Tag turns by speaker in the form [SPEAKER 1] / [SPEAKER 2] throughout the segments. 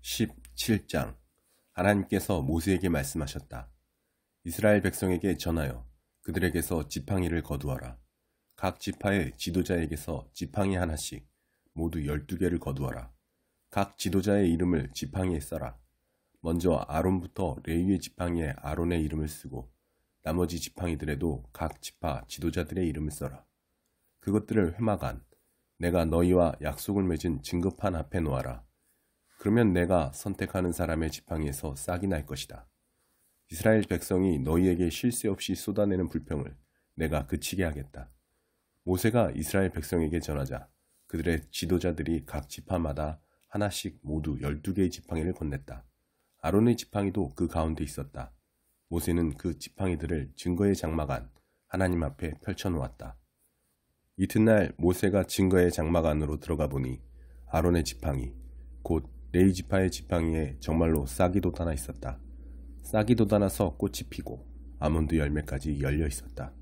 [SPEAKER 1] 17장. 하나님께서 모세에게 말씀하셨다. 이스라엘 백성에게 전하여 그들에게서 지팡이를 거두어라. 각 지파의 지도자에게서 지팡이 하나씩 모두 12개를 거두어라. 각 지도자의 이름을 지팡이에 써라. 먼저 아론부터 레위의 지팡이에 아론의 이름을 쓰고 나머지 지팡이들에도 각 지파 지도자들의 이름을 써라. 그것들을 회막 안 내가 너희와 약속을 맺은 증거판 앞에 놓아라. 그러면 내가 선택하는 사람의 지팡이에서 싹이 날 것이다. 이스라엘 백성이 너희에게 쉴 새 없이 쏟아내는 불평을 내가 그치게 하겠다. 모세가 이스라엘 백성에게 전하자 그들의 지도자들이 각 지파마다 하나씩 모두 12개의 지팡이를 건넸다. 아론의 지팡이도 그 가운데 있었다. 모세는 그 지팡이들을 증거의 장막 안 하나님 앞에 펼쳐놓았다. 이튿날 모세가 증거의 장막 안으로 들어가 보니 아론의 지팡이, 곧 레위 지파의 지팡이에 정말로 싹이 돋아나 있었다. 싹이 돋아나서 꽃이 피고 아몬드 열매까지 열려 있었다.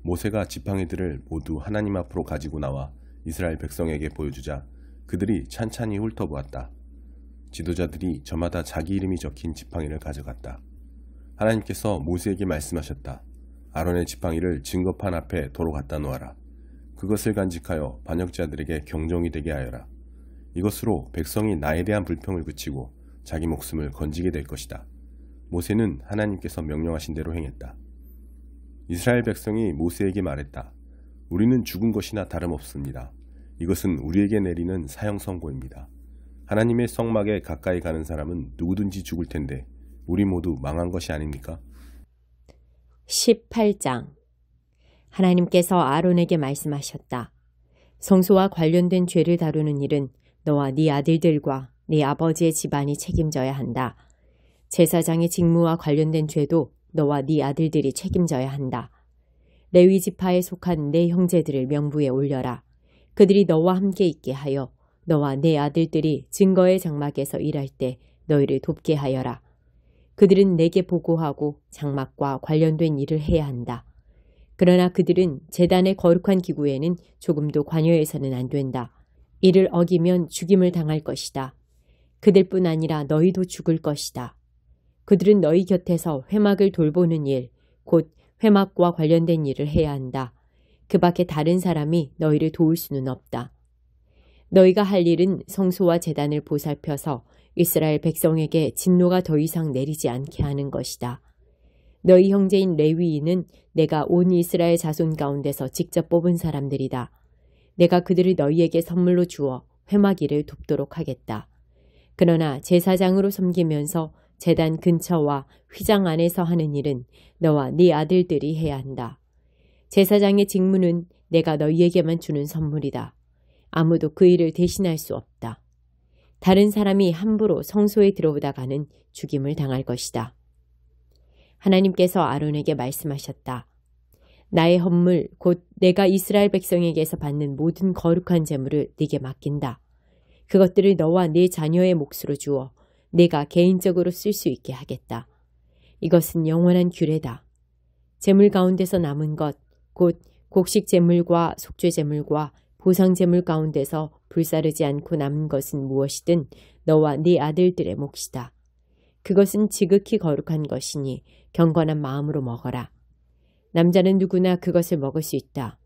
[SPEAKER 1] 모세가 지팡이들을 모두 하나님 앞으로 가지고 나와 이스라엘 백성에게 보여주자 그들이 찬찬히 훑어보았다. 지도자들이 저마다 자기 이름이 적힌 지팡이를 가져갔다. 하나님께서 모세에게 말씀하셨다. 아론의 지팡이를 증거판 앞에 도로 갖다 놓아라. 그것을 간직하여 반역자들에게 경종이 되게 하여라. 이것으로 백성이 나에 대한 불평을 그치고 자기 목숨을 건지게 될 것이다. 모세는 하나님께서 명령하신 대로 행했다. 이스라엘 백성이 모세에게 말했다. 우리는 죽은 것이나 다름없습니다. 이것은 우리에게 내리는 사형 선고입니다. 하나님의 성막에 가까이 가는 사람은 누구든지 죽을 텐데 우리 모두 망한 것이 아닙니까?
[SPEAKER 2] 18장. 하나님께서 아론에게 말씀하셨다. 성소와 관련된 죄를 다루는 일은 너와 네 아들들과 네 아버지의 집안이 책임져야 한다. 제사장의 직무와 관련된 죄도 너와 네 아들들이 책임져야 한다. 레위 지파에 속한 네 형제들을 명부에 올려라. 그들이 너와 함께 있게 하여 너와 네 아들들이 증거의 장막에서 일할 때 너희를 돕게 하여라. 그들은 내게 보고하고 장막과 관련된 일을 해야 한다. 그러나 그들은 제단의 거룩한 기구에는 조금도 관여해서는 안 된다. 이를 어기면 죽임을 당할 것이다. 그들뿐 아니라 너희도 죽을 것이다. 그들은 너희 곁에서 회막을 돌보는 일, 곧 회막과 관련된 일을 해야 한다. 그 밖에 다른 사람이 너희를 도울 수는 없다. 너희가 할 일은 성소와 제단을 보살펴서 이스라엘 백성에게 진노가 더 이상 내리지 않게 하는 것이다. 너희 형제인 레위인은 내가 온 이스라엘 자손 가운데서 직접 뽑은 사람들이다. 내가 그들을 너희에게 선물로 주어 회막 일을 돕도록 하겠다. 그러나 제사장으로 섬기면서 제단 근처와 휘장 안에서 하는 일은 너와 네 아들들이 해야 한다. 제사장의 직무는 내가 너희에게만 주는 선물이다. 아무도 그 일을 대신할 수 없다. 다른 사람이 함부로 성소에 들어오다가는 죽임을 당할 것이다. 하나님께서 아론에게 말씀하셨다. 나의 헌물 곧 내가 이스라엘 백성에게서 받는 모든 거룩한 제물을 네게 맡긴다. 그것들을 너와 네 자녀의 몫으로 주어 네가 개인적으로 쓸 수 있게 하겠다. 이것은 영원한 규례다. 제물 가운데서 남은 것, 곧 곡식 제물과 속죄 제물과 보상 제물 가운데서 불사르지 않고 남은 것은 무엇이든 너와 네 아들들의 몫이다. 그것은 지극히 거룩한 것이니 경건한 마음으로 먹어라. 남자는 누구나 그것을 먹을 수 있다.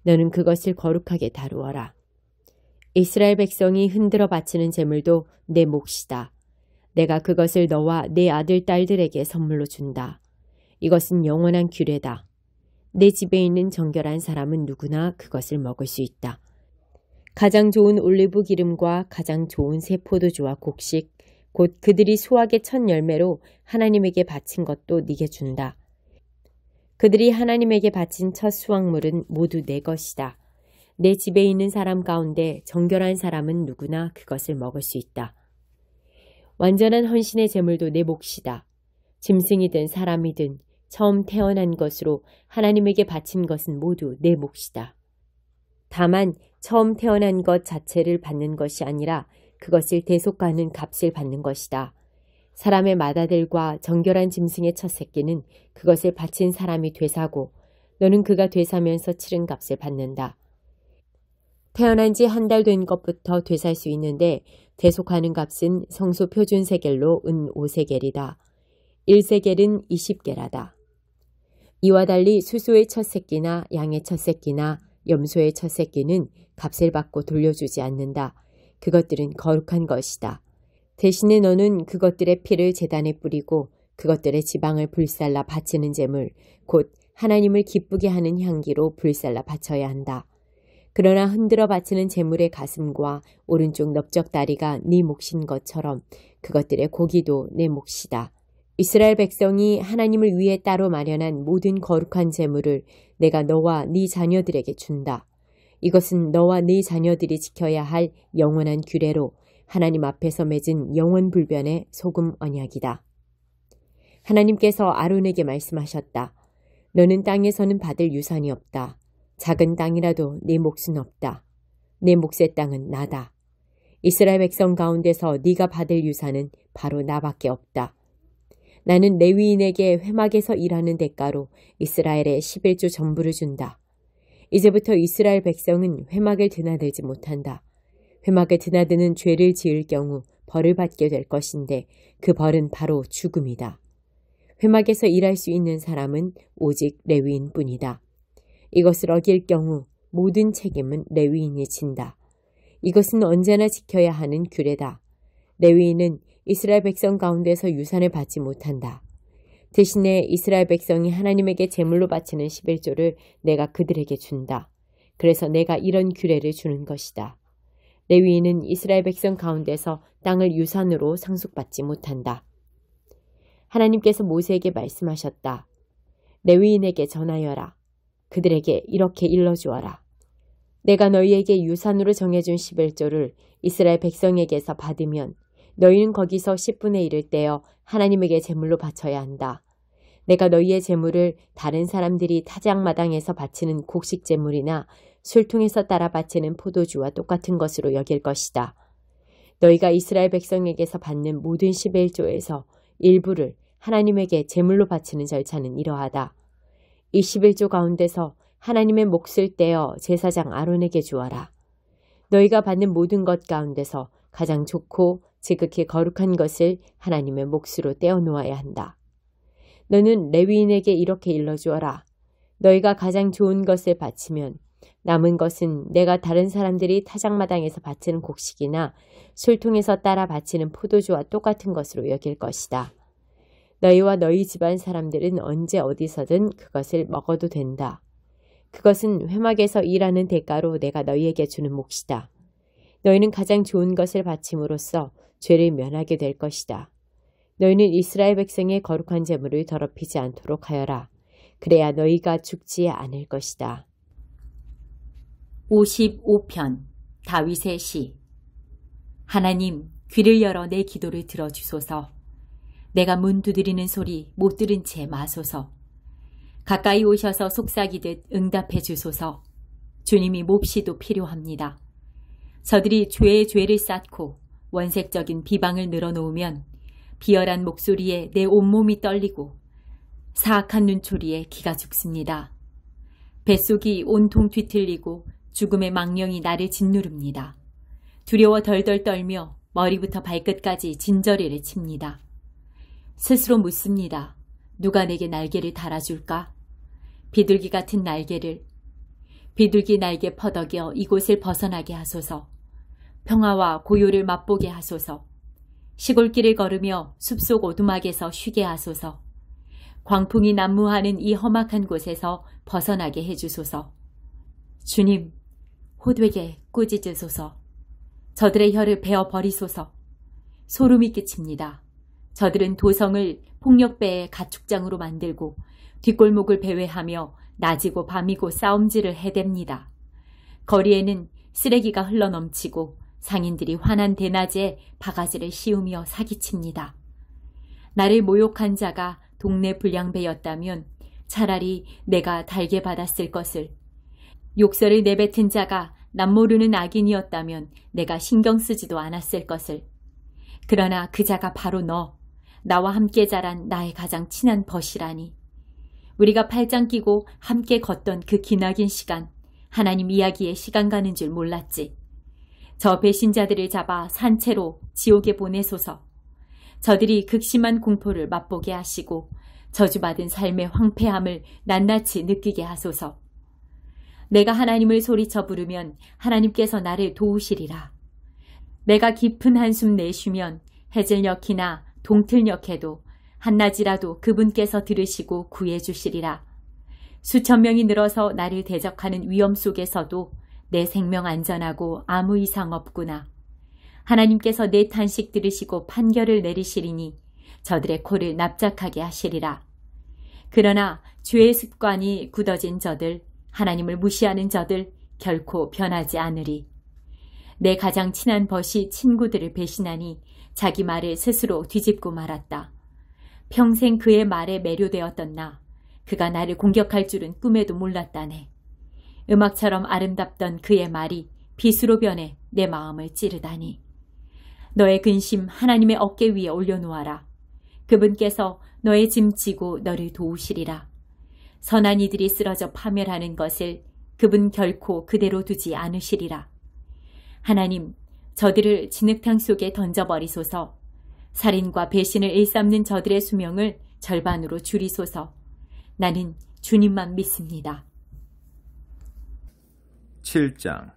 [SPEAKER 2] 너는 그것을 거룩하게 다루어라. 이스라엘 백성이 흔들어 바치는 제물도 내 몫이다. 내가 그것을 너와 내 아들, 딸들에게 선물로 준다. 이것은 영원한 규례다. 내 집에 있는 정결한 사람은 누구나 그것을 먹을 수 있다. 가장 좋은 올리브 기름과 가장 좋은 새 포도주와 곡식, 곧 그들이 수확의 첫 열매로 하나님에게 바친 것도 네게 준다. 그들이 하나님에게 바친 첫 수확물은 모두 내 것이다. 내 집에 있는 사람 가운데 정결한 사람은 누구나 그것을 먹을 수 있다. 완전한 헌신의 제물도 내 몫이다. 짐승이든 사람이든 처음 태어난 것으로 하나님에게 바친 것은 모두 내 몫이다. 다만 처음 태어난 것 자체를 받는 것이 아니라 그것을 대속하는 값을 받는 것이다. 사람의 맏아들과 정결한 짐승의 첫 새끼는 그것을 바친 사람이 되사고 너는 그가 되사면서 치른 값을 받는다. 태어난 지 한 달 된 것부터 되살 수 있는데 대속하는 값은 성소 표준 세겔로 은 5세겔이다. 1세겔은 20게라다. 이와 달리 수소의 첫 새끼나 양의 첫 새끼나 염소의 첫 새끼는 값을 받고 돌려주지 않는다. 그것들은 거룩한 것이다. 대신에 너는 그것들의 피를 제단에 뿌리고 그것들의 지방을 불살라 바치는 제물, 곧 하나님을 기쁘게 하는 향기로 불살라 바쳐야 한다. 그러나 흔들어 바치는 제물의 가슴과 오른쪽 넓적 다리가 네 몫인 것처럼 그것들의 고기도 내 몫이다. 이스라엘 백성이 하나님을 위해 따로 마련한 모든 거룩한 제물을 내가 너와 네 자녀들에게 준다. 이것은 너와 네 자녀들이 지켜야 할 영원한 규례로 하나님 앞에서 맺은 영원불변의 소금 언약이다. 하나님께서 아론에게 말씀하셨다. 너는 땅에서는 받을 유산이 없다. 작은 땅이라도 네 몫은 없다. 내 몫의 땅은 나다. 이스라엘 백성 가운데서 네가 받을 유산은 바로 나밖에 없다. 나는 레위인에게 회막에서 일하는 대가로 이스라엘의 11조 전부를 준다. 이제부터 이스라엘 백성은 회막을 드나들지 못한다. 회막에 드나드는 죄를 지을 경우 벌을 받게 될 것인데 그 벌은 바로 죽음이다. 회막에서 일할 수 있는 사람은 오직 레위인뿐이다. 이것을 어길 경우 모든 책임은 레위인이 진다. 이것은 언제나 지켜야 하는 규례다. 레위인은 이스라엘 백성 가운데서 유산을 받지 못한다. 대신에 이스라엘 백성이 하나님에게 제물로 바치는 11조를 내가 그들에게 준다. 그래서 내가 이런 규례를 주는 것이다. 레위인은 이스라엘 백성 가운데서 땅을 유산으로 상속받지 못한다. 하나님께서 모세에게 말씀하셨다. 레위인에게 전하여라. 그들에게 이렇게 일러주어라. 내가 너희에게 유산으로 정해준 11조를 이스라엘 백성에게서 받으면 너희는 거기서 10분의 1을 떼어 하나님에게 제물로 바쳐야 한다. 내가 너희의 제물을 다른 사람들이 타작마당에서 바치는 곡식 제물이나 술통에서 따라 바치는 포도주와 똑같은 것으로 여길 것이다. 너희가 이스라엘 백성에게서 받는 모든 11조에서 일부를 하나님에게 제물로 바치는 절차는 이러하다. 이 11조 가운데서 하나님의 몫을 떼어 제사장 아론에게 주어라. 너희가 받는 모든 것 가운데서 가장 좋고 지극히 거룩한 것을 하나님의 몫으로 떼어 놓아야 한다. 너는 레위인에게 이렇게 일러주어라. 너희가 가장 좋은 것을 바치면 남은 것은 내가 다른 사람들이 타작마당에서 바치는 곡식이나 술통에서 따라 바치는 포도주와 똑같은 것으로 여길 것이다. 너희와 너희 집안 사람들은 언제 어디서든 그것을 먹어도 된다. 그것은 회막에서 일하는 대가로 내가 너희에게 주는 몫이다. 너희는 가장 좋은 것을 바침으로써 죄를 면하게 될 것이다. 너희는 이스라엘 백성의 거룩한 제물을 더럽히지 않도록 하여라. 그래야 너희가 죽지 않을 것이다.
[SPEAKER 3] 55편 다윗의 시. 하나님, 귀를 열어 내 기도를 들어주소서. 내가 문 두드리는 소리 못 들은 채 마소서. 가까이 오셔서 속삭이듯 응답해 주소서. 주님이 몹시도 필요합니다. 저들이 죄에 죄를 쌓고 원색적인 비방을 늘어놓으면 비열한 목소리에 내 온몸이 떨리고 사악한 눈초리에 기가 죽습니다. 뱃속이 온통 뒤틀리고 죽음의 망령이 나를 짓누릅니다. 두려워 덜덜 떨며 머리부터 발끝까지 진저리를 칩니다. 스스로 묻습니다. 누가 내게 날개를 달아줄까? 비둘기 같은 날개를. 비둘기 날개 퍼덕여 이곳을 벗어나게 하소서. 평화와 고요를 맛보게 하소서. 시골길을 걸으며 숲속 오두막에서 쉬게 하소서. 광풍이 난무하는 이 험악한 곳에서 벗어나게 해주소서. 주님, 호되게 꾸짖으소서. 저들의 혀를 베어 버리소서. 소름이 끼칩니다. 저들은 도성을 폭력배의 가축장으로 만들고 뒷골목을 배회하며 낮이고 밤이고 싸움질을 해댑니다. 거리에는 쓰레기가 흘러넘치고 상인들이 환한 대낮에 바가지를 씌우며 사기칩니다. 나를 모욕한 자가 동네 불량배였다면 차라리 내가 달게 받았을 것을, 욕설을 내뱉은 자가 남모르는 악인이었다면 내가 신경 쓰지도 않았을 것을. 그러나 그 자가 바로 너, 나와 함께 자란 나의 가장 친한 벗이라니. 우리가 팔짱 끼고 함께 걷던 그 기나긴 시간, 하나님 이야기에 시간 가는 줄 몰랐지. 저 배신자들을 잡아 산채로 지옥에 보내소서. 저들이 극심한 공포를 맛보게 하시고 저주받은 삶의 황폐함을 낱낱이 느끼게 하소서. 내가 하나님을 소리쳐 부르면 하나님께서 나를 도우시리라. 내가 깊은 한숨 내쉬면 해질녘이나 동틀녘에도 한낮이라도 그분께서 들으시고 구해주시리라. 수천 명이 늘어서 나를 대적하는 위험 속에서도 내 생명 안전하고 아무 이상 없구나. 하나님께서 내 탄식 들으시고 판결을 내리시리니 저들의 코를 납작하게 하시리라. 그러나 죄의 습관이 굳어진 저들, 하나님을 무시하는 저들 결코 변하지 않으리. 내 가장 친한 벗이 친구들을 배신하니 자기 말을 스스로 뒤집고 말았다. 평생 그의 말에 매료되었던 나, 그가 나를 공격할 줄은 꿈에도 몰랐다네. 음악처럼 아름답던 그의 말이 빗으로 변해 내 마음을 찌르다니. 너의 근심 하나님의 어깨 위에 올려놓아라. 그분께서 너의 짐 지고 너를 도우시리라. 선한 이들이 쓰러져 파멸하는 것을 그분 결코 그대로 두지 않으시리라. 하나님, 저들을 진흙탕 속에 던져버리소서. 살인과 배신을 일삼는 저들의 수명을 절반으로 줄이소서. 나는 주님만 믿습니다.
[SPEAKER 4] 7장.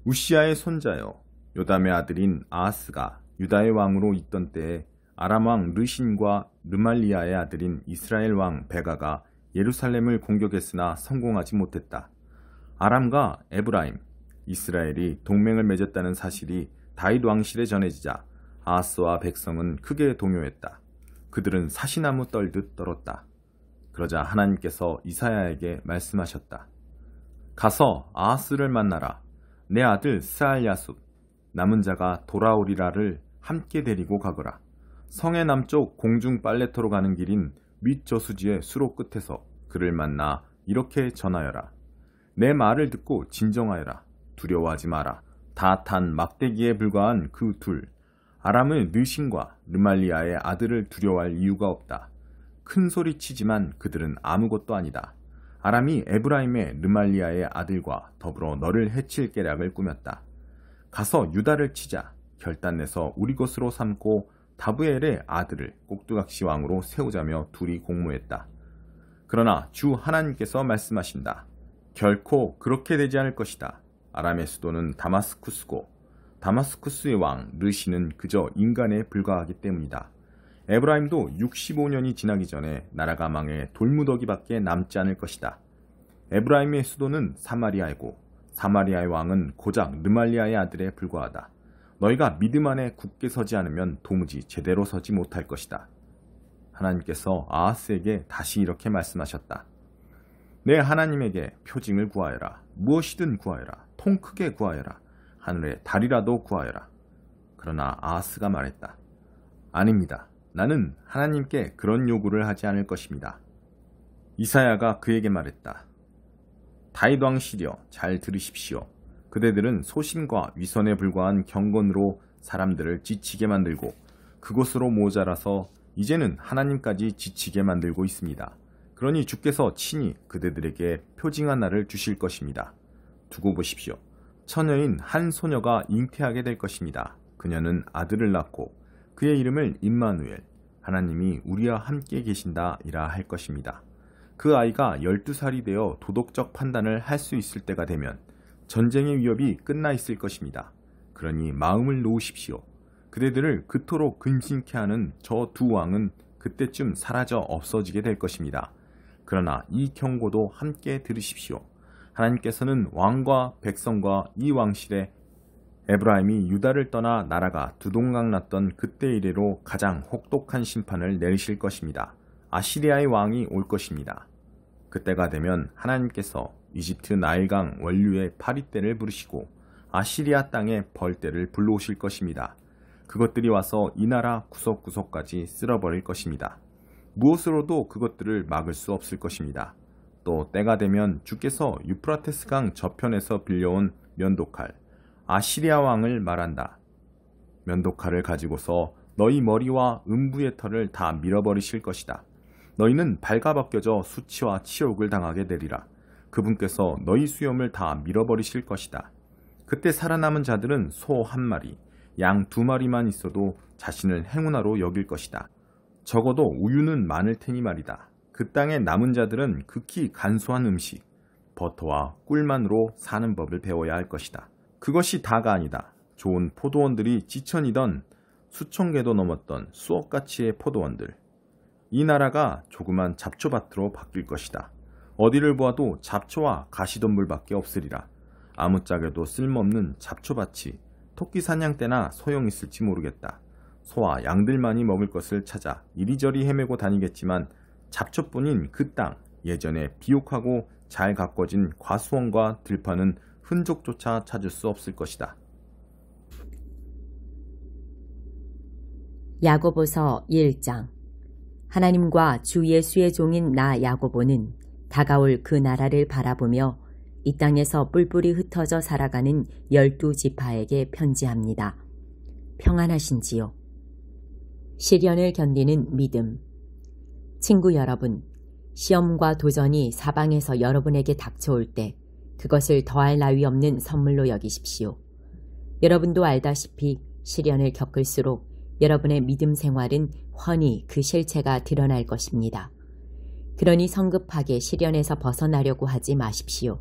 [SPEAKER 4] 우시아의 손자여 요담의 아들인 아하스가 유다의 왕으로 있던 때에 아람 왕 르신과 르말리아의 아들인 이스라엘 왕 베가가 예루살렘을 공격했으나 성공하지 못했다. 아람과 에브라임, 이스라엘이 동맹을 맺었다는 사실이 다윗 왕실에 전해지자 아하스와 백성은 크게 동요했다. 그들은 사시나무 떨듯 떨었다. 그러자 하나님께서 이사야에게 말씀하셨다. 가서 아하스를 만나라. 내 아들 스알야숲, 남은 자가 돌아오리라를 함께 데리고 가거라. 성의 남쪽 공중 빨래터로 가는 길인 밑저수지의 수로 끝에서 그를 만나 이렇게 전하여라. 내 말을 듣고 진정하여라. 두려워하지 마라. 다 탄 막대기에 불과한 그 둘, 아람의 느신과 르말리아의 아들을 두려워할 이유가 없다. 큰 소리 치지만 그들은 아무것도 아니다. 아람이 에브라임의 르말리아의 아들과 더불어 너를 해칠 계략을 꾸몄다. 가서 유다를 치자. 결단내서 우리 것으로 삼고 다브엘의 아들을 꼭두각시 왕으로 세우자며 둘이 공모했다. 그러나 주 하나님께서 말씀하신다. 결코 그렇게 되지 않을 것이다. 아람의 수도는 다마스쿠스고 다마스쿠스의 왕 르신은 그저 인간에 불과하기 때문이다. 에브라임도 65년이 지나기 전에 나라가 망해 돌무더기밖에 남지 않을 것이다. 에브라임의 수도는 사마리아이고 사마리아의 왕은 고작 르말리아의 아들에 불과하다. 너희가 믿음 안에 굳게 서지 않으면 도무지 제대로 서지 못할 것이다. 하나님께서 아하스에게 다시 이렇게 말씀하셨다. 내 하나님에게 표징을 구하여라. 무엇이든 구하여라. 통 크게 구하여라. 하늘의 달이라도 구하여라. 그러나 아하스가 말했다. 아닙니다. 나는 하나님께 그런 요구를 하지 않을 것입니다. 이사야가 그에게 말했다. 다윗 왕시려 잘 들으십시오. 그대들은 소심과 위선에 불과한 경건으로 사람들을 지치게 만들고 그곳으로 모자라서 이제는 하나님까지 지치게 만들고 있습니다. 그러니 주께서 친히 그대들에게 표징한 날을 주실 것입니다. 두고 보십시오. 처녀인 한 소녀가 잉태하게 될 것입니다. 그녀는 아들을 낳고 그의 이름을 임마누엘, 하나님이 우리와 함께 계신다이라 할 것입니다. 그 아이가 12살이 되어 도덕적 판단을 할 수 있을 때가 되면 전쟁의 위협이 끝나 있을 것입니다. 그러니 마음을 놓으십시오. 그대들을 그토록 근심케 하는 저 두 왕은 그때쯤 사라져 없어지게 될 것입니다. 그러나 이 경고도 함께 들으십시오. 하나님께서는 왕과 백성과 이 왕실에 에브라임이 유다를 떠나 나라가 두동강 났던 그때 이래로 가장 혹독한 심판을 내리실 것입니다. 아시리아의 왕이 올 것입니다. 그때가 되면 하나님께서 이집트 나일강 원류의 파리떼를 부르시고 아시리아 땅에 벌떼를 불러오실 것입니다. 그것들이 와서 이 나라 구석구석까지 쓸어버릴 것입니다. 무엇으로도 그것들을 막을 수 없을 것입니다. 또 때가 되면 주께서 유프라테스강 저편에서 빌려온 면도칼, 아시리아 왕을 말한다. 면도칼을 가지고서 너희 머리와 음부의 털을 다 밀어버리실 것이다. 너희는 발가벗겨져 수치와 치욕을 당하게 되리라. 그분께서 너희 수염을 다 밀어버리실 것이다. 그때 살아남은 자들은 소 1마리, 양 2마리만 있어도 자신을 행운아로 여길 것이다. 적어도 우유는 많을 테니 말이다. 그 땅에 남은 자들은 극히 간소한 음식, 버터와 꿀만으로 사는 법을 배워야 할 것이다. 그것이 다가 아니다. 좋은 포도원들이 지천이던 수천 개도 넘었던 수억 가치의 포도원들. 이 나라가 조그만 잡초밭으로 바뀔 것이다. 어디를 보아도 잡초와 가시덤불밖에 없으리라. 아무짝에도 쓸모없는 잡초밭이 토끼 사냥 때나 소용있을지 모르겠다. 소와 양들만이 먹을 것을 찾아 이리저리 헤매고 다니겠지만 잡초뿐인 그 땅, 예전에 비옥하고 잘 가꿔진 과수원과 들판은 흔적조차 찾을 수 없을 것이다.
[SPEAKER 2] 야고보서 1장. 하나님과 주 예수의 종인 나 야고보는 다가올 그 나라를 바라보며 이 땅에서 뿔뿔이 흩어져 살아가는 12지파에게 편지합니다. 평안하신지요? 시련을 견디는 믿음. 친구 여러분, 시험과 도전이 사방에서 여러분에게 닥쳐올 때 그것을 더할 나위 없는 선물로 여기십시오. 여러분도 알다시피 시련을 겪을수록 여러분의 믿음 생활은 훤히 그 실체가 드러날 것입니다. 그러니 성급하게 시련에서 벗어나려고 하지 마십시오.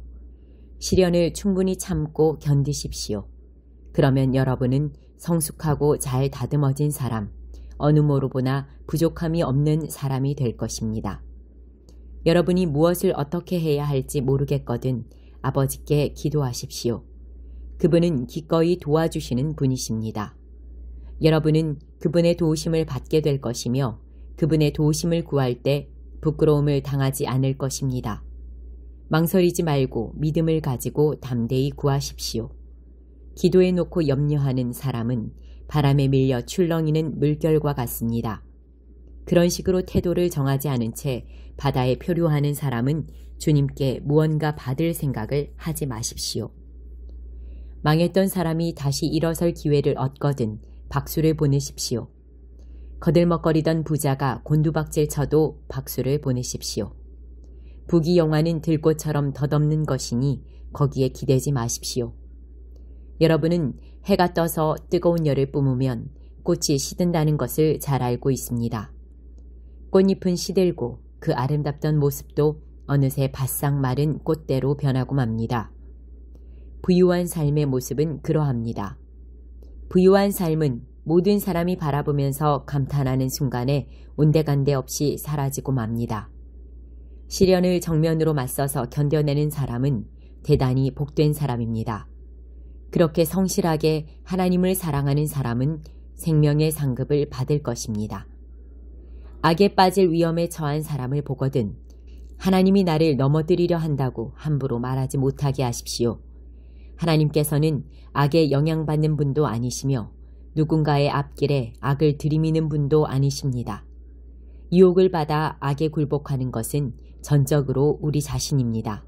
[SPEAKER 2] 시련을 충분히 참고 견디십시오. 그러면 여러분은 성숙하고 잘 다듬어진 사람, 어느 모로 보나 부족함이 없는 사람이 될 것입니다. 여러분이 무엇을 어떻게 해야 할지 모르겠거든 아버지께 기도하십시오. 그분은 기꺼이 도와주시는 분이십니다. 여러분은 그분의 도우심을 받게 될 것이며 그분의 도우심을 구할 때 부끄러움을 당하지 않을 것입니다. 망설이지 말고 믿음을 가지고 담대히 구하십시오. 기도해 놓고 염려하는 사람은 바람에 밀려 출렁이는 물결과 같습니다. 그런 식으로 태도를 정하지 않은 채 바다에 표류하는 사람은 주님께 무언가 받을 생각을 하지 마십시오. 망했던 사람이 다시 일어설 기회를 얻거든 박수를 보내십시오. 거들먹거리던 부자가 곤두박질 쳐도 박수를 보내십시오. 부귀영화는 들꽃처럼 덧없는 것이니 거기에 기대지 마십시오. 여러분은 해가 떠서 뜨거운 열을 뿜으면 꽃이 시든다는 것을 잘 알고 있습니다. 꽃잎은 시들고 그 아름답던 모습도 어느새 바싹 마른 꽃대로 변하고 맙니다. 부유한 삶의 모습은 그러합니다. 부유한 삶은 모든 사람이 바라보면서 감탄하는 순간에 온데간데 없이 사라지고 맙니다. 시련을 정면으로 맞서서 견뎌내는 사람은 대단히 복된 사람입니다. 그렇게 성실하게 하나님을 사랑하는 사람은 생명의 상급을 받을 것입니다. 악에 빠질 위험에 처한 사람을 보거든 하나님이 나를 넘어뜨리려 한다고 함부로 말하지 못하게 하십시오. 하나님께서는 악에 영향받는 분도 아니시며 누군가의 앞길에 악을 들이미는 분도 아니십니다. 유혹을 받아 악에 굴복하는 것은 전적으로 우리 자신입니다.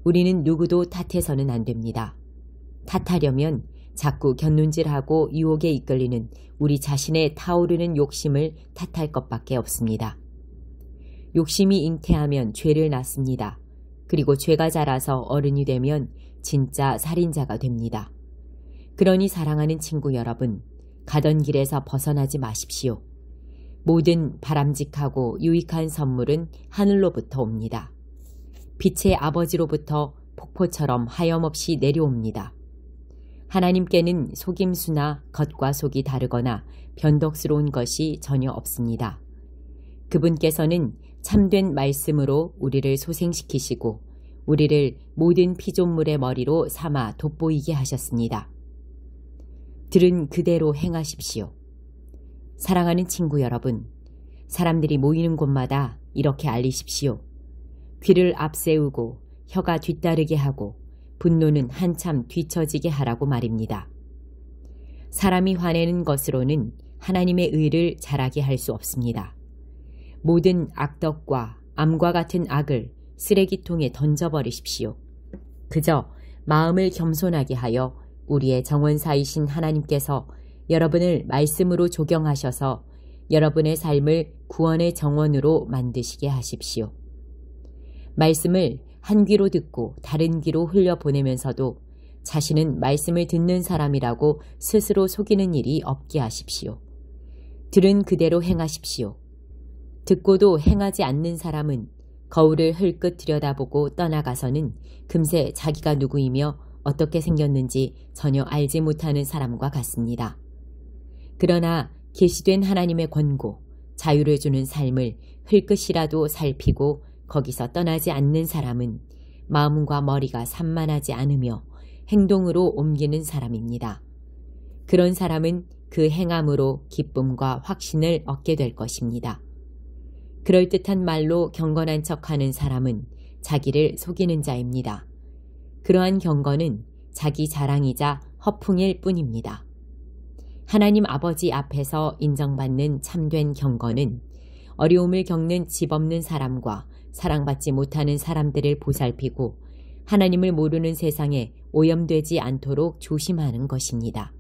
[SPEAKER 2] 우리는 누구도 탓해서는 안 됩니다. 탓하려면 자꾸 곁눈질하고 유혹에 이끌리는 우리 자신의 타오르는 욕심을 탓할 것밖에 없습니다. 욕심이 잉태하면 죄를 낳습니다. 그리고 죄가 자라서 어른이 되면 진짜 살인자가 됩니다. 그러니 사랑하는 친구 여러분, 가던 길에서 벗어나지 마십시오. 모든 바람직하고 유익한 선물은 하늘로부터 옵니다. 빛의 아버지로부터 폭포처럼 하염없이 내려옵니다. 하나님께는 속임수나 겉과 속이 다르거나 변덕스러운 것이 전혀 없습니다. 그분께서는 참된 말씀으로 우리를 소생시키시고 우리를 모든 피조물의 머리로 삼아 돋보이게 하셨습니다. 들은 그대로 행하십시오. 사랑하는 친구 여러분, 사람들이 모이는 곳마다 이렇게 알리십시오. 귀를 앞세우고 혀가 뒤따르게 하고 분노는 한참 뒤처지게 하라고 말입니다. 사람이 화내는 것으로는 하나님의 의를 자라게 할 수 없습니다. 모든 악덕과 암과 같은 악을 쓰레기통에 던져버리십시오. 그저 마음을 겸손하게 하여 우리의 정원사이신 하나님께서 여러분을 말씀으로 조경하셔서 여러분의 삶을 구원의 정원으로 만드시게 하십시오. 말씀을 한 귀로 듣고 다른 귀로 흘려보내면서도 자신은 말씀을 듣는 사람이라고 스스로 속이는 일이 없게 하십시오. 들은 그대로 행하십시오. 듣고도 행하지 않는 사람은 거울을 흘끗 들여다보고 떠나가서는 금세 자기가 누구이며 어떻게 생겼는지 전혀 알지 못하는 사람과 같습니다. 그러나 계시된 하나님의 권고, 자유를 주는 삶을 흘끗이라도 살피고 거기서 떠나지 않는 사람은 마음과 머리가 산만하지 않으며 행동으로 옮기는 사람입니다. 그런 사람은 그 행함으로 기쁨과 확신을 얻게 될 것입니다. 그럴듯한 말로 경건한 척하는 사람은 자기를 속이는 자입니다. 그러한 경건은 자기 자랑이자 허풍일 뿐입니다. 하나님 아버지 앞에서 인정받는 참된 경건은 어려움을 겪는 집 없는 사람과 사랑받지 못하는 사람들을 보살피고 하나님을 모르는 세상에 오염되지 않도록 조심하는 것입니다.